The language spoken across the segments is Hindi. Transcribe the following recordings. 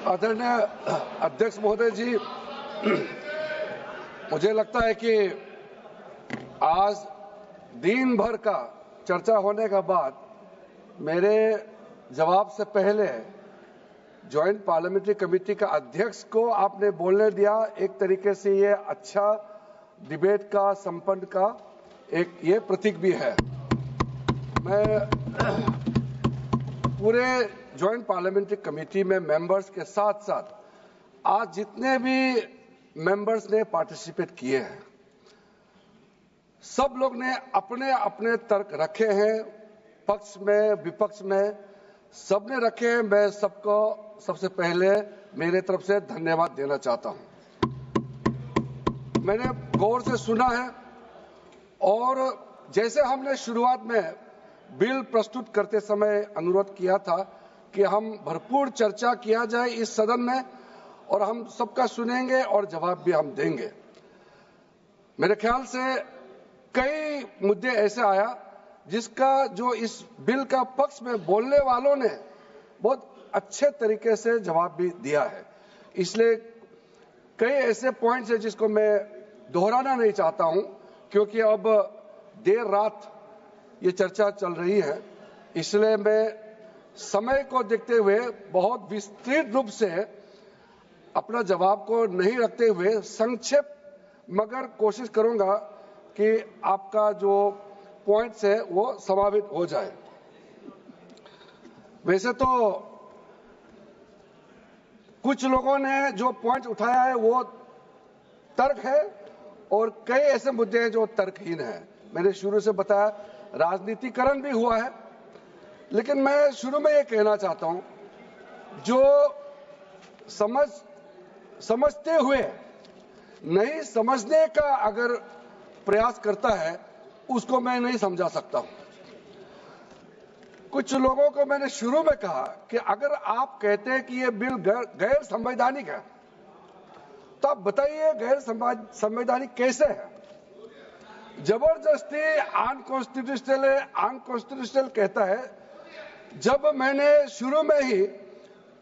आदरणीय अध्यक्ष महोदय जी, मुझे लगता है कि आज दिन भर का चर्चा होने के बाद मेरे जवाब से पहले ज्वाइंट पार्लियामेंट्री कमेटी का अध्यक्ष को आपने बोलने दिया। एक तरीके से ये अच्छा डिबेट का संपन्न का एक ये प्रतीक भी है। मैं पूरे ज्वाइंट पार्लियामेंट्री कमेटी में मेंबर्स के साथ साथ आज जितने भी मेंबर्स ने पार्टिसिपेट किए हैं, सब लोग ने अपने अपने तर्क रखे हैं, पक्ष में विपक्ष में सबने रखे हैं। मैं सबको सबसे पहले मेरे तरफ से धन्यवाद देना चाहता हूं। मैंने गौर से सुना है और जैसे हमने शुरुआत में बिल प्रस्तुत करते समय अनुरोध किया था कि हम भरपूर चर्चा किया जाए इस सदन में और हम सबका सुनेंगे और जवाब भी हम देंगे। मेरे ख्याल से कई मुद्दे ऐसे आया जिसका जो इस बिल का पक्ष में बोलने वालों ने बहुत अच्छे तरीके से जवाब भी दिया है। इसलिए कई ऐसे पॉइंट्स हैं जिसको मैं दोहराना नहीं चाहता हूं, क्योंकि अब देर रात ये चर्चा चल रही है। इसलिए मैं समय को देखते हुए बहुत विस्तृत रूप से अपना जवाब को नहीं रखते हुए संक्षेप मगर कोशिश करूंगा कि आपका जो पॉइंट्स है वो समावित हो जाए। वैसे तो कुछ लोगों ने जो पॉइंट उठाया है वो तर्क है और कई ऐसे मुद्दे हैं जो तर्कहीन हैं। मैंने शुरू से बताया राजनीतिकरण भी हुआ है, लेकिन मैं शुरू में ये कहना चाहता हूं, जो समझते हुए नहीं समझने का अगर प्रयास करता है उसको मैं नहीं समझा सकता हूं। कुछ लोगों को मैंने शुरू में कहा कि अगर आप कहते हैं कि ये बिल गैर संवैधानिक है तो आप बताइए गैर संवैधानिक कैसे है। जबरदस्ती अनकॉन्स्टिट्यूशनल है, अनकॉन्स्टिट्यूशनल कहता है। जब मैंने शुरू में ही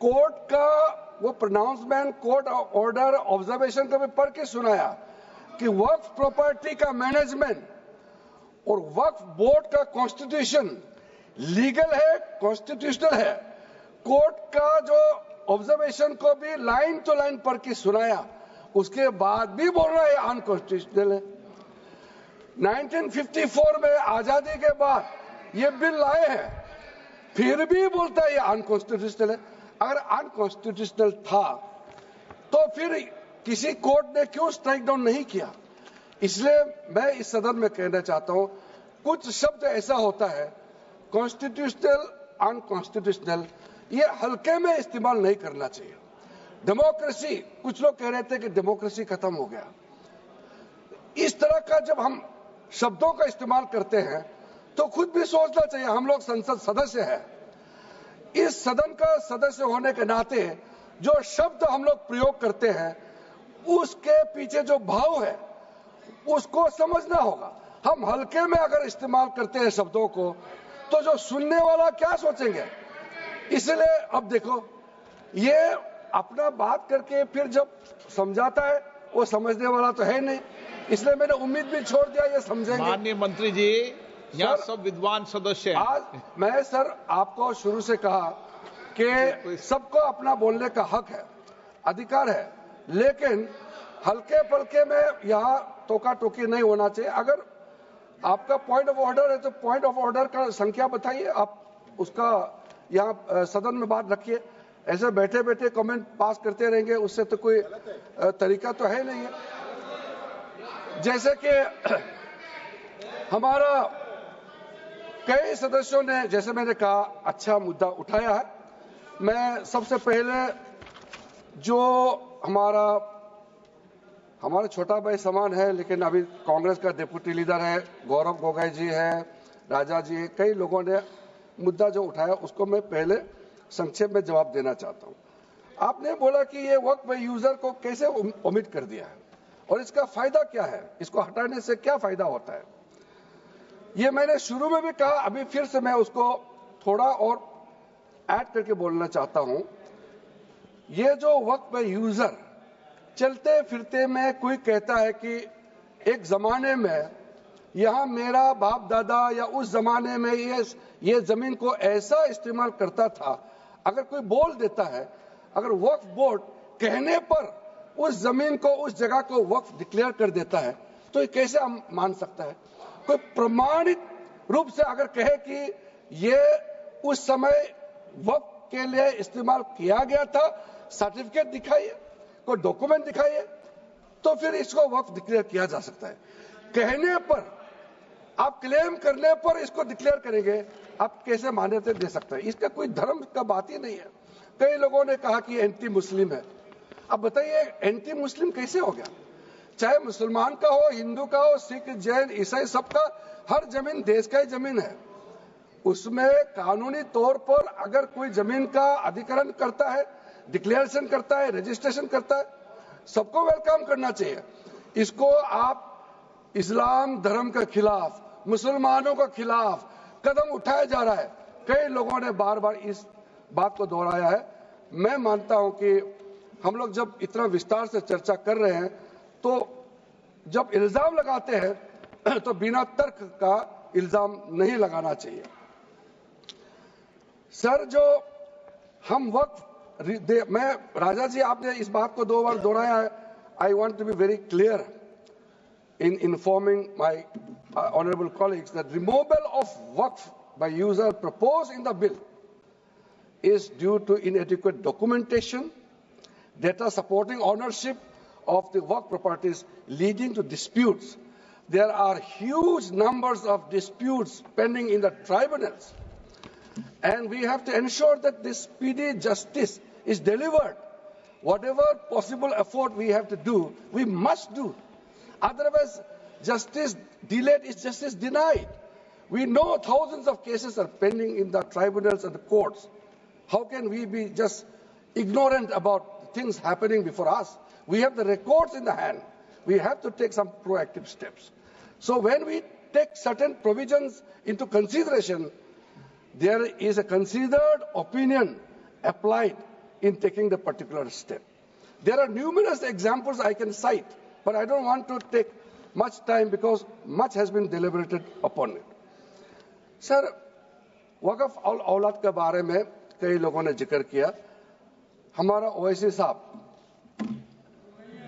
कोर्ट का वो प्रोनाउंसमेंट, कोर्ट ऑर्डर, ऑब्जर्वेशन को भी पढ़ के सुनाया कि वक्फ प्रॉपर्टी का मैनेजमेंट और वक्फ बोर्ड का कॉन्स्टिट्यूशन लीगल है, कॉन्स्टिट्यूशनल है। कोर्ट का जो ऑब्जर्वेशन को भी लाइन टू लाइन पढ़ के सुनाया, उसके बाद भी बोल रहा है अनकॉन्स्टिट्यूशनल है। 1954 में आजादी के बाद ये बिल लाए हैं, फिर भी बोलता है ये अनकॉन्स्टिट्यूशनल है। अगर अनकॉन्स्टिट्यूशनल था तो फिर किसी कोर्ट ने क्यों स्ट्राइक डाउन नहीं किया। इसलिए मैं इस सदन में कहना चाहता हूं, कुछ शब्द ऐसा होता है कॉन्स्टिट्यूशनल, अनकॉन्स्टिट्यूशनल, ये हल्के में इस्तेमाल नहीं करना चाहिए। डेमोक्रेसी, कुछ लोग कह रहे थे कि डेमोक्रेसी खत्म हो गया। इस तरह का जब हम शब्दों का इस्तेमाल करते हैं तो खुद भी सोचना चाहिए। हम लोग संसद सदस्य हैं, इस सदन का सदस्य होने के नाते जो शब्द हम लोग प्रयोग करते हैं उसके पीछे जो भाव है उसको समझना होगा। हम हल्के में अगर इस्तेमाल करते हैं शब्दों को तो जो सुनने वाला क्या सोचेंगे। इसलिए अब देखो, ये अपना बात करके फिर जब समझाता है वो समझने वाला तो है नहीं, इसलिए मैंने उम्मीद भी छोड़ दिया ये समझेंगे। माननीय मंत्री जी, यहाँ सब विद्वान सदस्य हैं। आज मैं सर आपको शुरू से कहा कि सबको अपना बोलने का हक है, अधिकार है, लेकिन हल्के पलके में यहाँ टोका टोकी नहीं होना चाहिए। अगर आपका पॉइंट ऑफ ऑर्डर है तो पॉइंट ऑफ ऑर्डर का संख्या बताइए, आप उसका यहाँ सदन में बात रखिए। ऐसे बैठे बैठे कमेंट पास करते रहेंगे उससे तो कोई तरीका तो है नहीं है। जैसे कि हमारा कई सदस्यों ने, जैसे मैंने कहा, अच्छा मुद्दा उठाया है। मैं सबसे पहले जो हमारा छोटा भाई समान है, लेकिन अभी कांग्रेस का डिप्टी लीडर है, गौरव गोगोई जी है, राजा जी है, कई लोगों ने मुद्दा जो उठाया उसको मैं पहले संक्षेप में जवाब देना चाहता हूं। आपने बोला कि ये वक्फ यूजर को कैसे ओमिट कर दिया है और इसका फायदा क्या है, इसको हटाने से क्या फायदा होता है। ये मैंने शुरू में भी कहा, अभी फिर से मैं उसको थोड़ा और ऐड करके बोलना चाहता हूं। ये जो वक्त में यूजर चलते फिरते में कोई कहता है कि एक जमाने में यहाँ मेरा बाप दादा या उस जमाने में ये जमीन को ऐसा इस्तेमाल करता था, अगर कोई बोल देता है, अगर वक्फ बोर्ड कहने पर उस जमीन को, उस जगह को वक्फ डिक्लेयर कर देता है, तो ये कैसे हम मान सकता है? कोई प्रमाणित रूप से अगर कहे कि ये उस समय वक्फ के लिए इस्तेमाल किया गया था, सर्टिफिकेट दिखाइए, कोई डॉक्यूमेंट दिखाइए, तो फिर इसको वक्फ डिक्लेयर किया जा सकता है। कहने पर, आप क्लेम करने पर इसको डिक्लेयर करेंगे, आप कैसे मान्यता दे सकते हैं? इसका कोई धर्म का बात ही नहीं है। कई लोगों ने कहा कि एंटी मुस्लिम है। अब बताइए एंटी मुस्लिम कैसे हो गया? चाहे मुसलमान का हो, हिंदू का हो, सिख, जैन, ईसाई, सबका हर जमीन देश का ही जमीन है। उसमें कानूनी तौर पर अगर कोई जमीन का अधिग्रहण करता है, डिक्लेरेशन करता है, रजिस्ट्रेशन करता है, सबको वेलकम करना चाहिए। इसको आप इस्लाम धर्म के खिलाफ, मुसलमानों के खिलाफ कदम उठाया जा रहा है। कई लोगों ने बार बार इस बात को दोहराया है। मैं मानता हूं कि हम लोग जब इतना विस्तार से चर्चा कर रहे हैं, तो जब इल्जाम लगाते हैं तो बिना तर्क का इल्जाम नहीं लगाना चाहिए। सर, जो हम वक्त, मैं राजा जी, आपने इस बात को 2 बार दोहराया है। I want to be very clear in informing my honorable colleagues that removal of waqf by user proposed in the bill is due to inadequate documentation, data supporting ownership of the waqf properties, leading to disputes. There are huge numbers of disputes pending in the tribunals, and we have to ensure that this speedy justice is delivered. Whatever possible effort we have to do, we must do. Otherwise, justice delayed is justice denied. We know thousands of cases are pending in the tribunals and the courts. How can we be just ignorant about things happening before us? We have the records in the hand. We have to take some proactive steps. So when we take certain provisions into consideration, there is a considered opinion applied in taking the particular step. There are numerous examples I can cite, but I don't want to take much time because much has been deliberated upon it. Sir, waqf और औलाद के बारे में कई लोगों ने जिक्र किया। हमारा ओवैसी साहब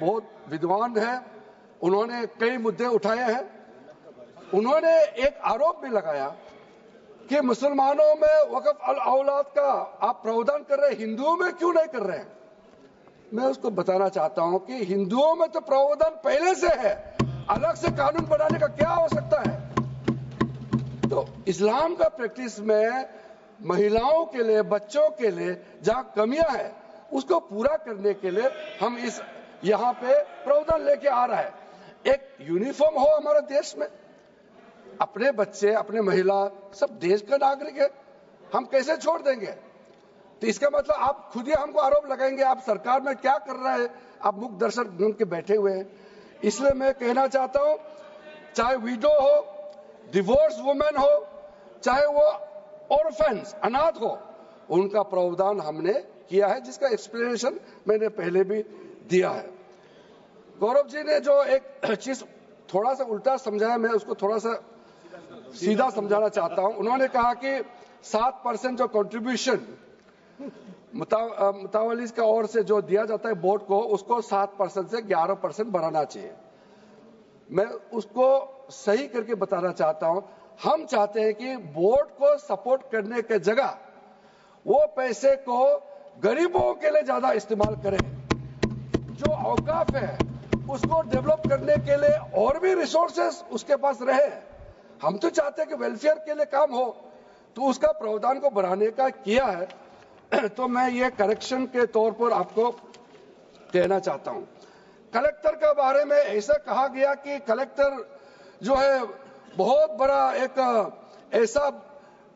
बहुत विद्वान है, उन्होंने कई मुद्दे उठाए हैं। उन्होंने एक आरोप भी लगाया कि मुसलमानों में वक़्फ़ और औलाद का आप प्रावधान कर रहे हैं, हिंदुओं में क्यों नहीं कर रहे हैं? मैं उसको बताना चाहता हूं कि हिंदुओं में तो प्रावधान पहले से है, अलग से कानून बनाने का क्या आवश्यकता है? तो इस्लाम का प्रैक्टिस में महिलाओं के लिए, बच्चों के लिए जहां कमियां है, उसको पूरा करने के लिए हम इस यहाँ पे प्रावधान लेके आ रहा है। एक यूनिफॉर्म हो हमारे देश में, अपने बच्चे, अपने महिला सब देश का नागरिक है, हम कैसे छोड़ देंगे? तो इसका मतलब आप खुद ही हमको आरोप लगाएंगे आप सरकार में क्या कर रहे हैं, आप मुख दर्शक बन के बैठे हुए हैं। इसलिए मैं कहना चाहता हूं, चाहे विडो हो, डिवोर्स वुमेन हो, चाहे वो ऑर्फन्स, अनाथ हो, उनका प्रावधान हमने किया है, जिसका एक्सप्लेनेशन मैंने पहले भी दिया है। गौरव जी ने जो एक चीज थोड़ा सा उल्टा समझाया, मैं उसको थोड़ा सा सीधा समझाना चाहता हूं। उन्होंने कहा कि 7% जो कंट्रीब्यूशन मुतावलीस का ओर से जो दिया जाता है बोर्ड को, उसको 7% से 11% बढ़ाना चाहिए। मैं उसको सही करके बताना चाहता हूं। हम चाहते हैं कि बोर्ड को सपोर्ट करने के जगह वो पैसे को गरीबों के लिए ज्यादा इस्तेमाल करें। जो औकाफ है उसको डेवलप करने के लिए और भी रिसोर्सेस उसके पास रहे। हम तो चाहते हैं कि वेलफेयर के लिए काम हो, तो उसका प्रावधान को बढ़ाने का किया है। तो मैं ये करेक्शन के तौर पर आपको कहना चाहता हूं। कलेक्टर के बारे में ऐसा कहा गया कि कलेक्टर जो है बहुत बड़ा एक ऐसा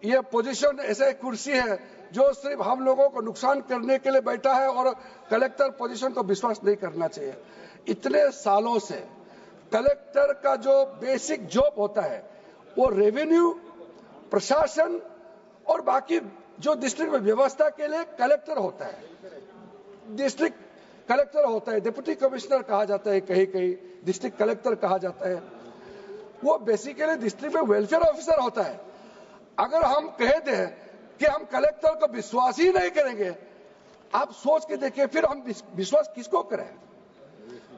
ये पोजीशन, ऐसा एक कुर्सी है जो सिर्फ हम लोगों को नुकसान करने के लिए बैठा है, और कलेक्टर पोजीशन को विश्वास नहीं करना चाहिए। इतने सालों से कलेक्टर का जो बेसिक जॉब होता है वो रेवेन्यू, प्रशासन और बाकी जो डिस्ट्रिक्ट में व्यवस्था के लिए कलेक्टर होता है। डिस्ट्रिक्ट कलेक्टर होता है, डिप्टी कमिश्नर कहा जाता है, कहीं कहीं डिस्ट्रिक्ट कलेक्टर कहा जाता है, वो बेसिकली डिस्ट्रिक्ट में वेलफेयर ऑफिसर होता है। अगर हम कह दें कि हम कलेक्टर को विश्वास ही नहीं करेंगे, आप सोच के देखिए फिर हम विश्वास किसको करें।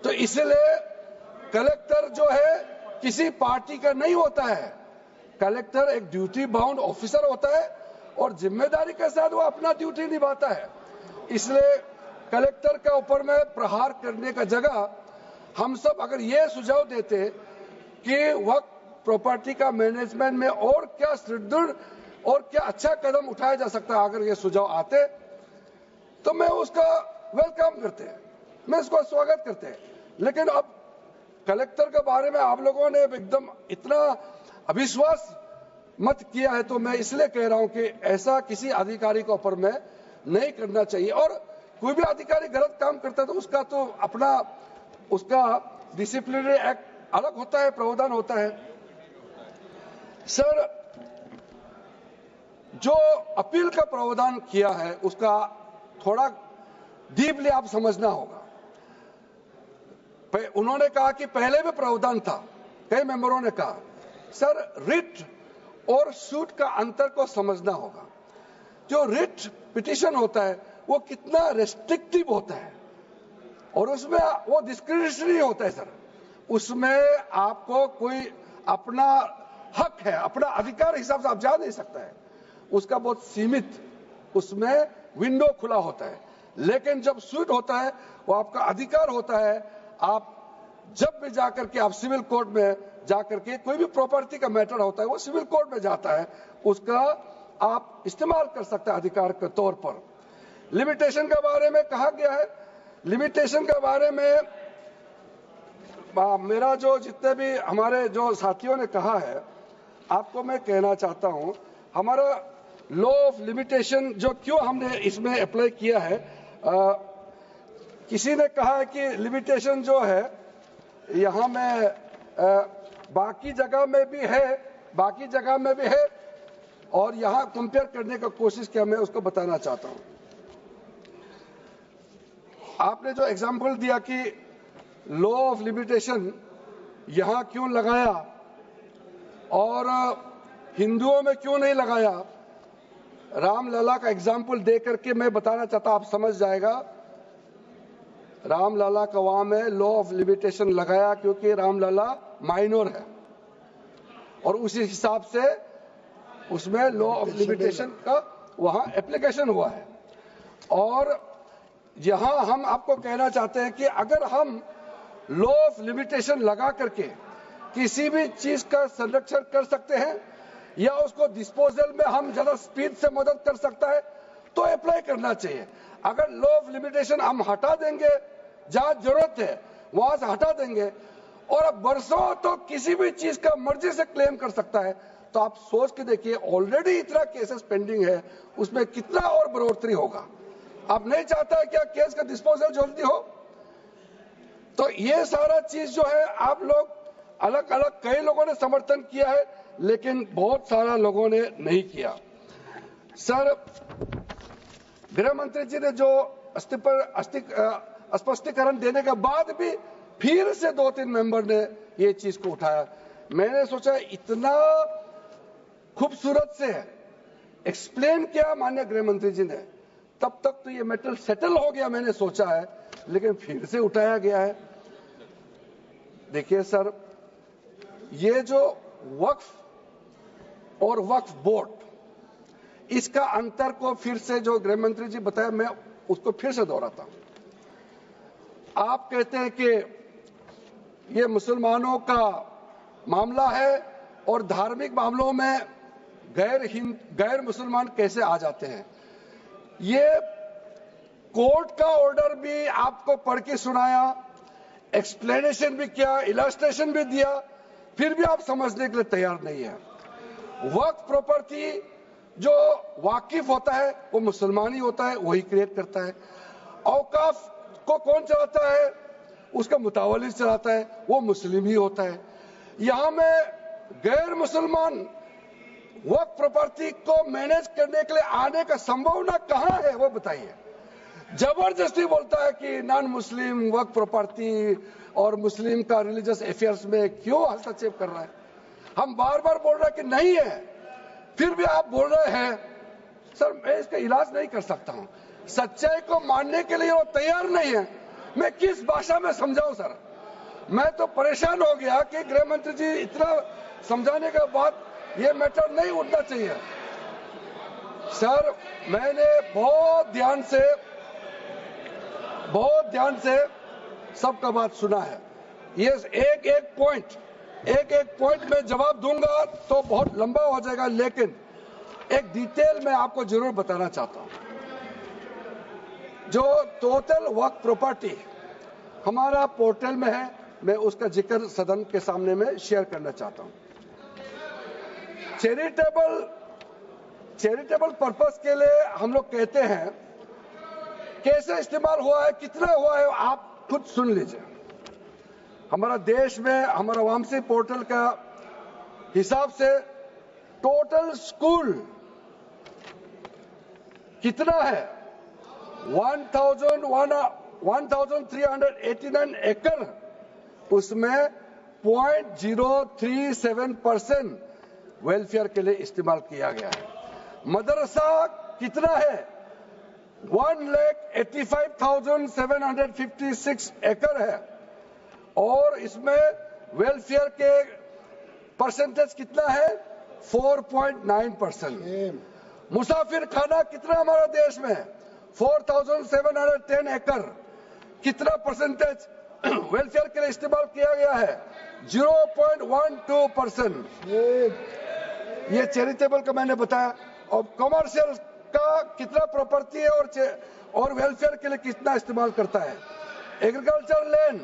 तो इसलिए कलेक्टर जो है किसी पार्टी का नहीं होता है, कलेक्टर एक ड्यूटी बाउंड ऑफिसर होता है और जिम्मेदारी के साथ वो अपना ड्यूटी निभाता है। इसलिए कलेक्टर के ऊपर में प्रहार करने का जगह हम सब अगर ये सुझाव देते कि वक्त प्रॉपर्टी का मैनेजमेंट में और क्या सुदृढ़ और क्या अच्छा कदम उठाया जा सकता है, अगर ये सुझाव आते तो मैं उसका वेलकम करते, मैं इसको स्वागत करते। लेकिन अब कलेक्टर के बारे में आप लोगों ने एकदम इतना अविश्वास मत किया है, तो मैं इसलिए कह रहा हूं कि ऐसा किसी अधिकारी के ऊपर में नहीं करना चाहिए। और कोई भी अधिकारी गलत काम करता है तो उसका तो अपना उसका डिसिप्लिनरी एक्ट अलग होता है, प्रावधान होता है। सर, जो अपील का प्रावधान किया है उसका थोड़ा डीपली आप समझना होगा। उन्होंने कहा कि पहले भी प्रावधान था, कई मेंबरों ने कहा। सर, रिट और सूट का अंतर को समझना होगा। जो रिट पिटीशन होता है वो कितना रेस्ट्रिक्टिव होता है और उसमें वो डिस्क्रिशनरी होता है। सर, उसमें आपको कोई अपना हक है, अपना अधिकार हिसाब से आप जा नहीं सकता है, उसका बहुत सीमित उसमें विंडो खुला होता है। लेकिन जब सूट होता है वो आपका अधिकार होता है, आप जब भी जाकर के आप सिविल कोर्ट में जाकर के कोई भी प्रॉपर्टी का मैटर होता है वो सिविल कोर्ट में जाता है, उसका आप इस्तेमाल कर सकते हैं अधिकार के तौर पर। लिमिटेशन के बारे में कहा गया है, लिमिटेशन के बारे में मेरा जो जितने भी हमारे जो साथियों ने कहा है, आपको मैं कहना चाहता हूं, हमारा लॉ ऑफ लिमिटेशन जो क्यों हमने इसमें अप्लाई किया है, किसी ने कहा है कि लिमिटेशन जो है यहाँ में बाकी जगह में भी है, बाकी जगह में भी है और यहाँ कंपेयर करने का कोशिश किया, मैं उसको बताना चाहता हूँ। आपने जो एग्जांपल दिया कि लॉ ऑफ लिमिटेशन यहाँ क्यों लगाया और हिंदुओं में क्यों नहीं लगाया, रामलला का एग्जाम्पल दे करके मैं बताना चाहता, आप समझ जाएगा। रामलला का वहां में लॉ ऑफ लिमिटेशन लगाया क्योंकि रामलला माइनर है और उसी हिसाब से उसमें लॉ ऑफ लिमिटेशन का वहां एप्लीकेशन हुआ है। और यहां हम आपको कहना चाहते हैं कि अगर हम लॉ ऑफ लिमिटेशन लगा करके किसी भी चीज का संरक्षण कर सकते हैं या उसको डिस्पोजल में हम ज्यादा स्पीड से मदद कर सकता है तो अप्लाई करना चाहिए। अगर लॉ ऑफ लिमिटेशन हम हटा देंगे, जहां जरूरत है वहां से हटा देंगे और अब बरसों तो किसी भी चीज का मर्जी से क्लेम कर सकता है, तो आप सोच के देखिए ऑलरेडी इतना केसेस पेंडिंग है, उसमें कितना और बढ़ोतरी होगा। आप नहीं चाहता है क्या केस का डिस्पोजल जल्दी हो? तो ये सारा चीज जो है आप लोग अलग अलग कई लोगों ने समर्थन किया है लेकिन बहुत सारा लोगों ने नहीं किया। सर, गृह मंत्री जी ने जो स्पष्टीकरण देने के बाद भी फिर से 2-3 मेंबर ने ये चीज को उठाया। मैंने सोचा इतना खूबसूरत से एक्सप्लेन किया माननीय गृह मंत्री जी ने, तब तक तो ये मैटर सेटल हो गया मैंने सोचा है, लेकिन फिर से उठाया गया है। देखिए सर, ये जो वक्फ और वक्फ बोर्ड, इसका अंतर को फिर से जो गृह मंत्री जी बताया, मैं उसको फिर से दोहराता हूं। आप कहते हैं कि ये मुसलमानों का मामला है और धार्मिक मामलों में गैर मुसलमान कैसे आ जाते हैं। ये कोर्ट का ऑर्डर भी आपको पढ़ के सुनाया, एक्सप्लेनेशन भी किया, इलस्ट्रेशन भी दिया, फिर भी आप समझने के लिए तैयार नहीं है। वक्फ प्रॉपर्टी जो वाकिफ होता है वो मुसलमान ही होता है, वही क्रिएट करता है। औकाफ को कौन चलाता है, उसका मुतावली चलाता है, वो मुस्लिम ही होता है। यहां में गैर मुसलमान वक्फ प्रॉपर्टी को मैनेज करने के लिए आने का संभावना कहां है, वो बताइए। जबरदस्ती बोलता है कि नॉन मुस्लिम वक्फ प्रॉपर्टी और मुस्लिम का रिलीजियस अफेयर्स में क्यों हस्तक्षेप कर रहा है। हम बार बार बोल रहे हैं कि नहीं है, फिर भी आप बोल रहे हैं। सर, मैं इसका इलाज नहीं कर सकता हूं। सच्चाई को मानने के लिए वो तैयार नहीं है। मैं किस भाषा में समझाऊं सर? मैं तो परेशान हो गया कि गृह मंत्री जी इतना समझाने के बाद ये मैटर नहीं उठना चाहिए। सर, मैंने बहुत ध्यान से सबका बात सुना है। ये एक एक पॉइंट में जवाब दूंगा तो बहुत लंबा हो जाएगा, लेकिन एक डिटेल में आपको जरूर बताना चाहता हूं। जो टोटल वक्फ प्रॉपर्टी हमारा पोर्टल में है, मैं उसका जिक्र सदन के सामने में शेयर करना चाहता हूं। चैरिटेबल पर्पस के लिए हम लोग कहते हैं, कैसे इस्तेमाल हुआ है, कितना हुआ है, आप खुद सुन लीजिए। हमारा देश में हमारा वामसी पोर्टल का हिसाब से टोटल स्कूल कितना है? 1389 एकड़, उसमें 0.037% वेलफेयर के लिए इस्तेमाल किया गया है। मदरसा कितना है? 1,85,756 एकड़ है, और इसमें वेलफेयर के परसेंटेज कितना है? 4.9%। मुसाफिर खाना कितना हमारा देश में? 4,710 एकड़, कितना परसेंटेज वेलफेयर के लिए इस्तेमाल किया गया है? 0.12%। ये चैरिटेबल का मैंने बताया। और कमर्शियल का कितना प्रॉपर्टी है और वेलफेयर के लिए कितना इस्तेमाल करता है? एग्रीकल्चर लैंड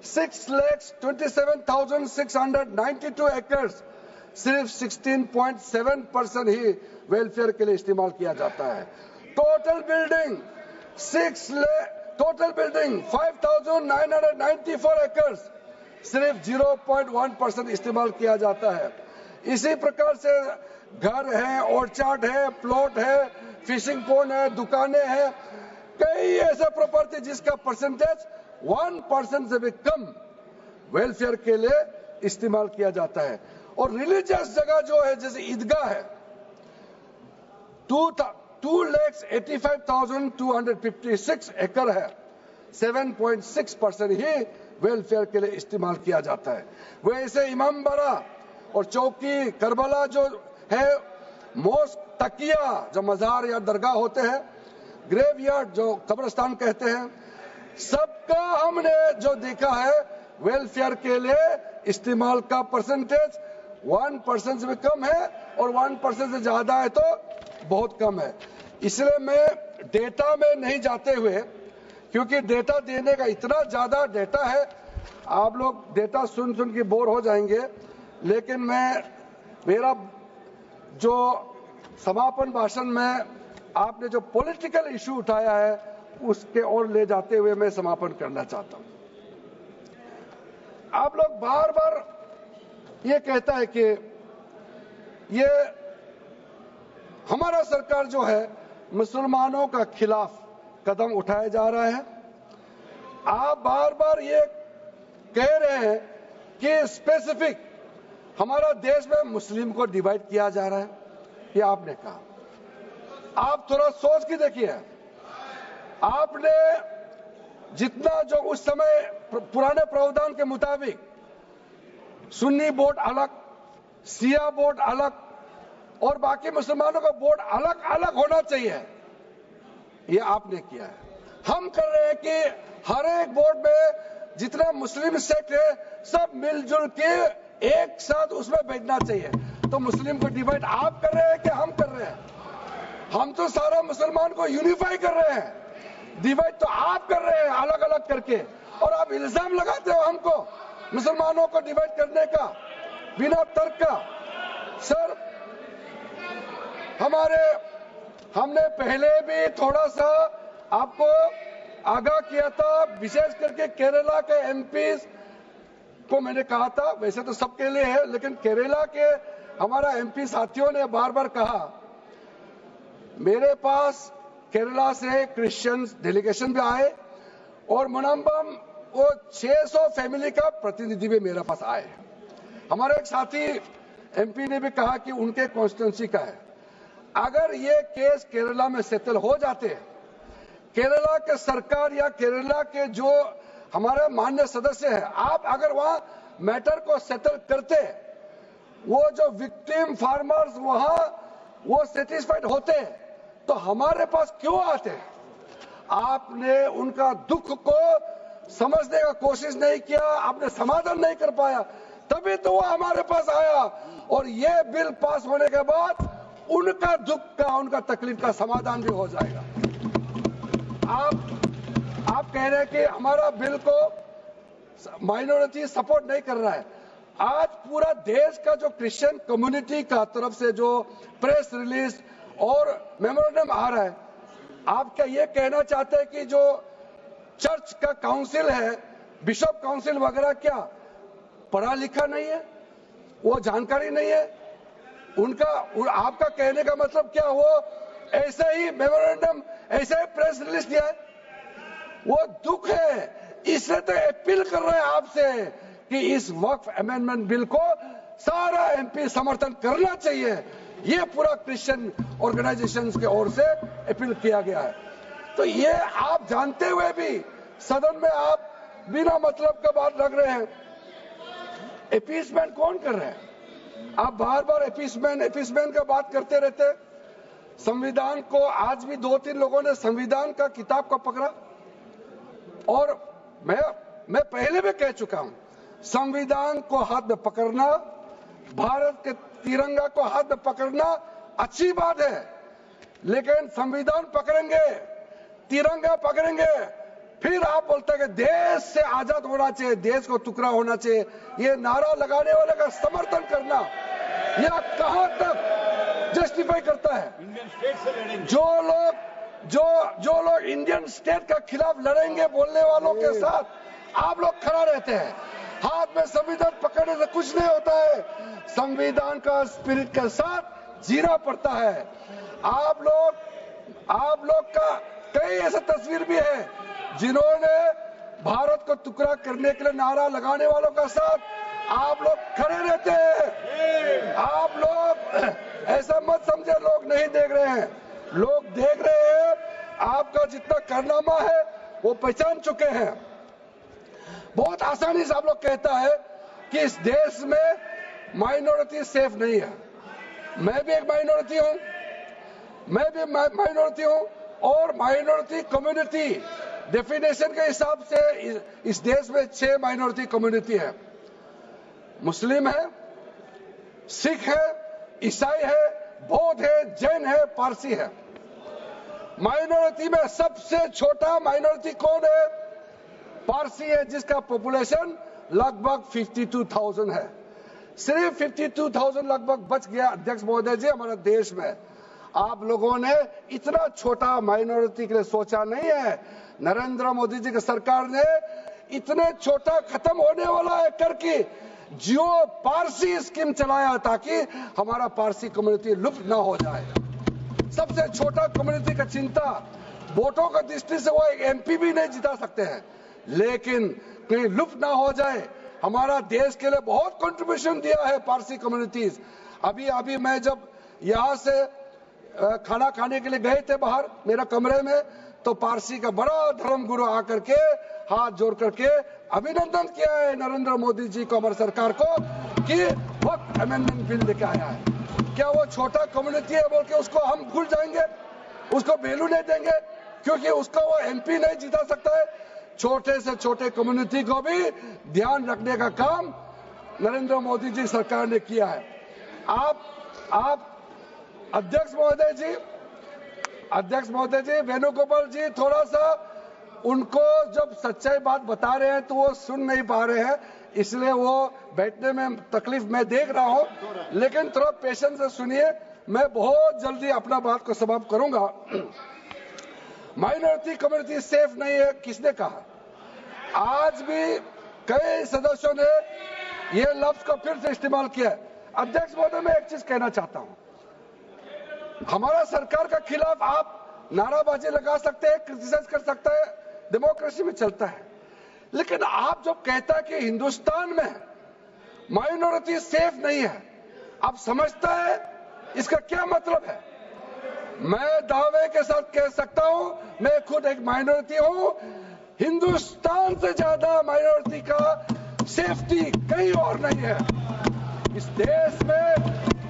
6,27,692 एकड़, सिर्फ 16.7% ही वेलफेयर के लिए इस्तेमाल किया जाता है। टोटल बिल्डिंग 5,994 एकड़, सिर्फ 0.1% इस्तेमाल किया जाता है। इसी प्रकार से घर है, ऑर्चार्ड है, प्लॉट है, फिशिंग पॉन्ड है, दुकानें हैं, कई ऐसे प्रॉपर्टी जिसका परसेंटेज 1% से भी कम वेलफेयर के लिए इस्तेमाल किया जाता है। और रिलीजियस जगह जो है, जैसे ईदगाह है, 2,85,256 एकड़ है, 7.6% ही वेलफेयर के लिए इस्तेमाल किया जाता है। वैसे इमाम बाड़ा और चौकी करबला जो है, मोस्क, तकिया जो मजार या दरगाह होते हैं, ग्रेवयार्ड जो कब्रिस्तान कहते हैं, सबका हमने जो देखा है वेलफेयर के लिए इस्तेमाल का परसेंटेज 1% से भी कम है, और 1% से ज्यादा है तो बहुत कम है। इसलिए मैं डेटा में नहीं जाते हुए, क्योंकि डेटा देने का इतना ज्यादा डेटा है, आप लोग डेटा सुन के बोर हो जाएंगे। लेकिन मेरा जो समापन भाषण में आपने जो पॉलिटिकल इशू उठाया है, उसके ओर ले जाते हुए मैं समापन करना चाहता हूं। आप लोग बार बार ये कहता है कि ये हमारा सरकार जो है मुसलमानों का खिलाफ कदम उठाया जा रहा है। आप बार बार ये कह रहे हैं कि स्पेसिफिक हमारा देश में मुस्लिम को डिवाइड किया जा रहा है, ये आपने कहा। आप थोड़ा सोच के देखिए, आपने जितना जो उस समय पुराने प्रावधान के मुताबिक सुन्नी बोर्ड अलग, शिया बोर्ड अलग, और बाकी मुसलमानों का बोर्ड अलग अलग होना चाहिए, ये आपने किया है। हम कर रहे हैं कि हर एक बोर्ड में जितना मुस्लिम सेक्ट है, सब मिलजुल के एक साथ उसमें बैठना चाहिए। तो मुस्लिम को डिवाइड आप कर रहे हैं कि हम कर रहे हैं? हम तो सारा मुसलमान को यूनिफाई कर रहे हैं, डिवाइड तो आप कर रहे हैं अलग अलग करके। और आप इल्जाम लगाते हो हमको मुसलमानों को डिवाइड करने का बिना तर्क का। सर, हमने पहले भी थोड़ा सा आपको आगाह किया था, विशेष करके केरला के एमपीज को मैंने कहा था, वैसे तो सबके लिए है, लेकिन केरला के हमारा एमपी साथियों ने बार बार कहा, मेरे पास केरला से क्रिश्चियन डेलीगेशन भी आए और मुनम्बम वो 600 फैमिली का प्रतिनिधि भी मेरे पास आए। हमारे एक साथी एमपी ने भी कहा कि उनके कॉन्स्टिट्यूंसी का है। अगर ये केस केरला में सेटल हो जाते, केरला के सरकार या केरला के जो हमारे माननीय सदस्य हैं, आप अगर वहां मैटर को सेटल करते, वो जो विक्टिम फार्मर्स वहां वो सेटिस्फाइड होते, तो हमारे पास क्यों आते? आपने उनका दुख को समझने का कोशिश नहीं किया, आपने समाधान नहीं कर पाया, तभी तो वो हमारे पास आया। और ये बिल पास होने के बाद उनका दुख का, उनका तकलीफ का समाधान भी हो जाएगा। आप कह रहे हैं कि हमारा बिल को माइनॉरिटी सपोर्ट नहीं कर रहा है। आज पूरा देश का जो क्रिश्चियन कम्युनिटी का तरफ से जो प्रेस रिलीज और मेमोरेंडम आ रहा है, आप क्या ये कहना चाहते हैं कि जो चर्च का काउंसिल है, बिशप काउंसिल वगैरह, क्या पढ़ा लिखा नहीं है, वो जानकारी नहीं है उनका? आपका कहने का मतलब क्या, वो ऐसे ही मेमोरेंडम, ऐसे ही प्रेस रिलीज दिया है? वो दुख है, इसलिए तो अपील कर रहे हैं आपसे कि इस वक्फ अमेंडमेंट बिल को सारा एमपी समर्थन करना चाहिए। ये पूरा क्रिश्चियन ऑर्गेनाइजेशंस के ओर से अपील किया गया है। तो ये आप जानते हुए भी सदन में आप बिना मतलब का बात रख रहे हैं। अपीसमेंट कौन कर रहे हैं? आप बार बार अपीसमेंट का बात करते रहते। संविधान को आज भी 2-3 लोगों ने संविधान का किताब को पकड़ा, और मैं पहले भी कह चुका हूं, संविधान को हाथ में पकड़ना, भारत के तिरंगा को हाथ में पकड़ना अच्छी बात है, लेकिन संविधान पकड़ेंगे, तिरंगा पकड़ेंगे, फिर आप बोलते हैं कि देश से आजाद होना चाहिए, देश को टुकड़ा होना चाहिए, ये नारा लगाने वाले का समर्थन करना यह कहां तक जस्टिफाई करता है? इंडियन स्टेट से लड़ेंगे जो लोग इंडियन स्टेट के खिलाफ लड़ेंगे बोलने वालों के साथ आप लोग खड़ा रहते हैं। हाथ में संविधान पकड़ने से कुछ नहीं होता है, संविधान का स्पिरिट के साथ जीना पड़ता है। आप लोग का कई ऐसे तस्वीर भी है जिन्होंने भारत को टुकड़ा करने के लिए नारा लगाने वालों का साथ आप लोग खड़े रहते हैं। आप लोग ऐसा मत समझे लोग नहीं देख रहे हैं, लोग देख रहे हैं। आपका जितना कारनामा है वो पहचान चुके हैं। बहुत आसानी से आप लोग कहता है कि इस देश में माइनॉरिटी सेफ नहीं है। मैं भी एक माइनॉरिटी हूं, और माइनॉरिटी कम्युनिटी डेफिनेशन के हिसाब से इस देश में 6 माइनॉरिटी कम्युनिटी है। मुस्लिम है, सिख है, ईसाई है, बौद्ध है, जैन है, पारसी है। माइनॉरिटी में सबसे छोटा माइनॉरिटी कौन है? पारसी है, जिसका पॉपुलेशन लगभग 52,000 है। सिर्फ 52,000 लगभग बच गया अध्यक्ष महोदय जी हमारे देश में। आप लोगों ने इतना छोटा माइनॉरिटी के लिए सोचा नहीं है। नरेंद्र मोदी जी की सरकार ने इतने छोटा खत्म होने वाला है करके जियो पारसी स्कीम चलाया ताकि हमारा पारसी कम्युनिटी लुप्त ना हो जाए। सबसे छोटा कम्युनिटी का चिंता, वोटों का दृष्टि से वो एक एमपी भी नहीं जिता सकते हैं, लेकिन कहीं लुप्त ना हो जाए। हमारा देश के लिए बहुत कंट्रीब्यूशन दिया है पारसी कम्युनिटीज। अभी मैं जब यहाँ से खाना खाने के लिए गए थे बाहर मेरा कमरे में, तो पारसी का बड़ा धर्मगुरु आकर के हाथ जोड़ करके अभिनंदन किया है नरेंद्र मोदी जी को, हमारी सरकार को, कि वक्त अमेंडमेंट बिल लेके आया है। क्या वो छोटा कम्युनिटी है बोल के उसको हम भूल जाएंगे, उसको वैल्यू नहीं देंगे क्योंकि उसका वो एमपी नहीं जिता सकता है? छोटे से छोटे कम्युनिटी को भी ध्यान रखने का काम नरेंद्र मोदी जी सरकार ने किया है। आप अध्यक्ष महोदय जी वेणुगोपाल जी, थोड़ा सा उनको जब सच्चाई बात बता रहे हैं तो वो सुन नहीं पा रहे हैं, इसलिए वो बैठने में तकलीफ मैं देख रहा हूं, लेकिन थोड़ा पेशेंस से सुनिए, मैं बहुत जल्दी अपना बात को समाप्त करूंगा। माइनॉरिटी कम्युनिटी सेफ नहीं है, किसने कहा? आज भी कई सदस्यों ने यह लफ्ज को फिर से इस्तेमाल किया है। अध्यक्ष महोदय, मैं एक चीज कहना चाहता हूं, हमारा सरकार के खिलाफ आप नाराबाजी लगा सकते हैं, क्रिटिसाइज कर सकते हैं, डेमोक्रेसी में चलता है। लेकिन आप जो कहता है कि हिंदुस्तान में माइनॉरिटी सेफ नहीं है, आप समझता है इसका क्या मतलब है? मैं दावे के साथ कह सकता हूं, मैं खुद एक माइनॉरिटी हूं, हिंदुस्तान से ज्यादा माइनॉरिटी का सेफ्टी कहीं और नहीं है। इस देश में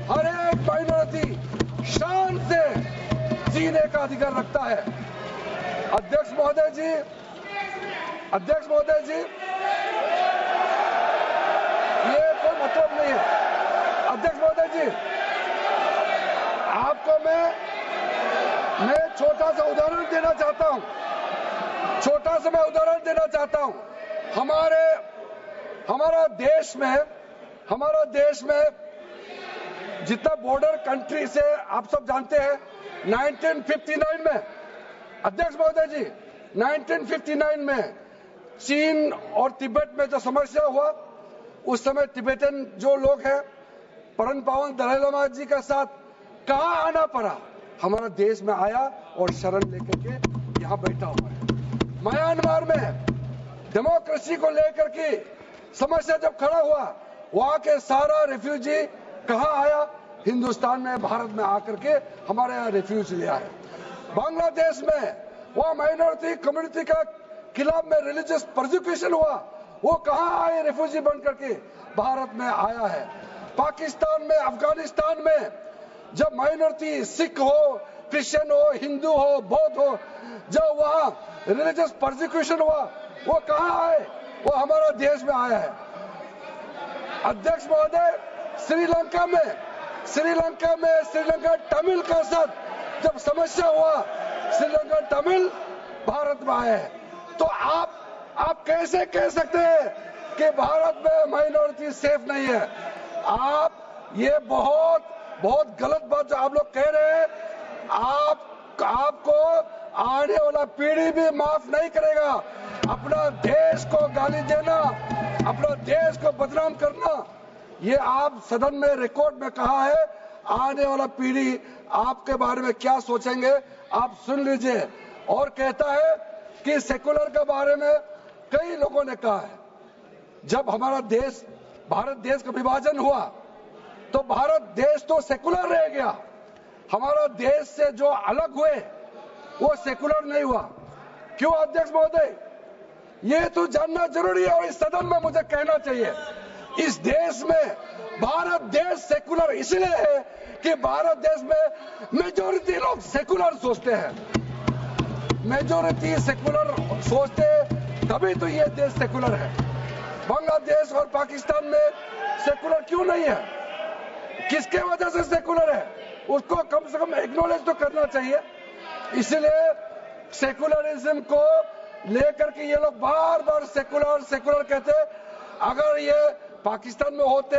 हर एक माइनॉरिटी शान से जीने का अधिकार रखता है। अध्यक्ष महोदय जी, ये कोई मतलब नहीं है। अध्यक्ष महोदय जी, आपको मैं छोटा सा उदाहरण देना चाहता हूं। हमारा देश में जितना बॉर्डर कंट्री से आप सब जानते हैं, 1959 में, अध्यक्ष महोदय जी, 1959 में चीन और तिब्बत में जो समस्या हुआ, उस समय तिब्बतन जो लोग हैं, परम पावन दलाई लामा जी के साथ कहां आना पड़ा? हमारा देश में आया और शरण लेकर के यहां बैठा हुआ है। म्यांमार में डेमोक्रेसी को लेकर के समस्या जब खड़ा हुआ, वहां के सारा रेफ्यूजी कहां आया? हिंदुस्तान में, भारत में आकर के हमारे यहाँ रेफ्यूज लिया है। बांग्लादेश में वहां माइनॉरिटी कम्युनिटी का खिलाफ में रिलीजियस परसिक्यूशन हुआ, वो कहां आए? रेफ्यूजी बन करके भारत में आया है। पाकिस्तान में, अफगानिस्तान में जब माइनॉरिटी सिख हो, क्रिश्चियन हो, हिंदू हो, बौद्ध हो, जब वहां रिलीजियस परसिक्यूशन हुआ, वो कहां आए? वो हमारा देश में आया है। अध्यक्ष महोदय, श्रीलंका तमिल का साथ जब समस्या हुआ, श्रीलंका तमिल भारत में आए हैं। तो आप कैसे कह सकते हैं कि भारत में माइनॉरिटी सेफ नहीं है? ये बहुत गलत बात जो आप लोग कह रहे हैं। आपको आने वाला पीढ़ी भी माफ नहीं करेगा। अपना देश को गाली देना, अपना देश को बदनाम करना, ये आप सदन में रिकॉर्ड में कहा है। आने वाला पीढ़ी आपके बारे में क्या सोचेंगे आप सुन लीजिए। और कहता है कि सेकुलर के बारे में कई लोगों ने कहा है, जब हमारा देश, भारत देश का विभाजन हुआ तो भारत देश तो सेकुलर रह गया, हमारा देश से जो अलग हुए वो सेकुलर नहीं हुआ। क्यों अध्यक्ष महोदय? ये तो जानना जरूरी है और इस सदन में मुझे कहना चाहिए। इस देश में भारत देश सेकुलर इसलिए है कि भारत देश में मेजॉरिटी लोग सेकुलर सोचते हैं। मेजॉरिटी सेकुलर सोचते हैं, तभी तो ये देश सेकुलर है। बांग्लादेश और पाकिस्तान में सेकुलर क्यों नहीं है? किसके वजह से सेकुलर है? उसको कम से कम एक्नॉलेज तो करना चाहिए। इसलिए सेकुलरिज्म को लेकर के ये लोग बार बार सेकुलर कहते। अगर ये पाकिस्तान में होते,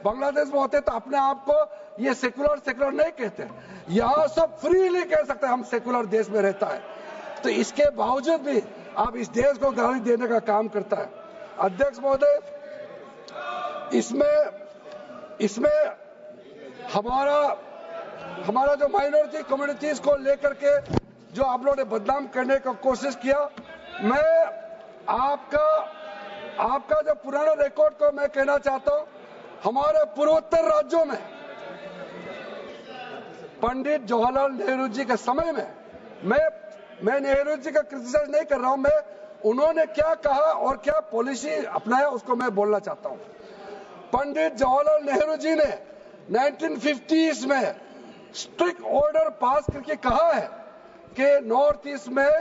बांग्लादेश में होते तो अपने आप को ये सेकुलर नहीं कहते। यहाँ सब फ्रीली कह सकते हैं हम सेकुलर देश में रहता है, तो इसके बावजूद भी आप इस देश को गाली देने का काम करता है। अध्यक्ष महोदय, इसमें हमारा जो माइनॉरिटी कम्युनिटीज को लेकर के जो आप लोगों ने बदनाम करने का कोशिश किया, मैं आपका जो पुराना रिकॉर्ड को मैं कहना चाहता हूं। हमारे पूर्वोत्तर राज्यों में पंडित जवाहरलाल नेहरू जी के समय में, मैं नेहरू जी का क्रिटिसाइज नहीं कर रहा हूं, मैं उन्होंने क्या कहा और क्या पॉलिसी अपनाया उसको मैं बोलना चाहता हूं। पंडित जवाहरलाल नेहरू जी ने 1950s में स्ट्रिक्ट ऑर्डर पास करके कहा है कि नॉर्थ ईस्ट में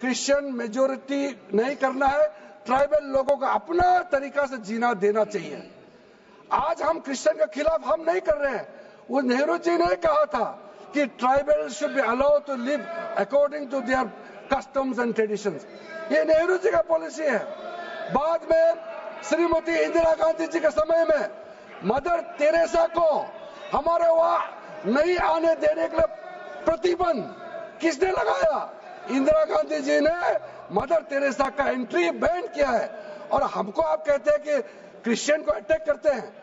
क्रिश्चियन मेजोरिटी नहीं करना है, ट्राइबल लोगों का अपना तरीका से जीना देना चाहिए। आज हम क्रिश्चियन के खिलाफ हम नहीं कर रहे हैं। वो नेहरू जी ने कहा था कि tribal should be allowed to live according to their customs and traditions. ये नेहरू जी का पॉलिसी है। बाद में श्रीमती इंदिरा गांधी जी के समय में मदर तेरेसा को हमारे वहां नहीं आने देने के लिए प्रतिबंध किसने लगाया? इंदिरा गांधी जी ने मदर तेरेसा का एंट्री बैन किया है। और हमको आप कहते हैं कि क्रिश्चियन को अटैक करते हैं।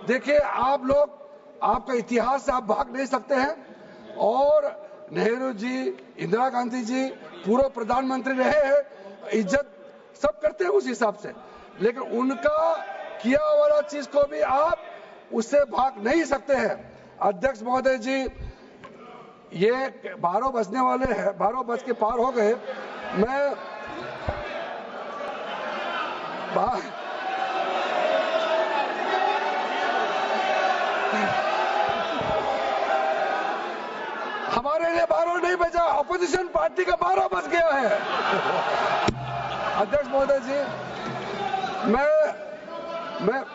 देखिए, आप लोग, आपका इतिहास से आप भाग नहीं सकते हैं। और नेहरू जी, इंदिरा गांधी जी पूर्व प्रधानमंत्री रहे हैं, इज्जत सब करते हैं उस हिसाब से, लेकिन उनका किया वाला चीज को भी आप उससे भाग नहीं सकते हैं। अध्यक्ष महोदय जी, ये 12 बजने वाले हैं, 12 बज के पार हो गए। मैं हमारे लिए 12 नहीं बजा, अपोजिशन पार्टी का 12 बज गया है। अध्यक्ष महोदय जी,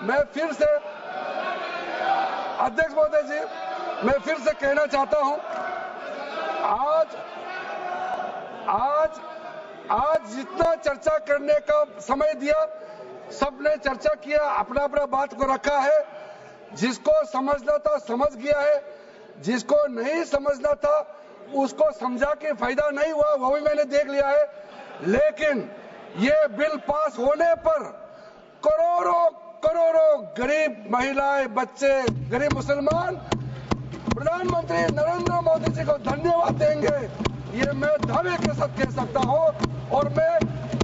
मैं फिर से अध्यक्ष महोदय जी, मैं फिर से कहना चाहता हूं, आज जितना चर्चा करने का समय दिया, सबने चर्चा किया, अपना अपना बात को रखा है। जिसको समझना था समझ गया है, जिसको नहीं समझना था उसको समझा के फायदा नहीं हुआ, वो भी मैंने देख लिया है। लेकिन ये बिल पास होने पर करोड़ों गरीब महिलाएं, बच्चे, गरीब मुसलमान प्रधानमंत्री नरेंद्र मोदी जी को धन्यवाद देंगे, ये मैं दावे के साथ कह सकता हूं। और मैं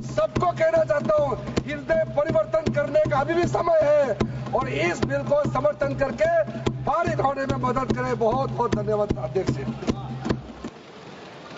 सबको कहना चाहता हूं, हृदय परिवर्तन करने का अभी भी समय है और इस बिल को समर्थन करके पारित होने में मदद करें। बहुत बहुत धन्यवाद अध्यक्ष जी।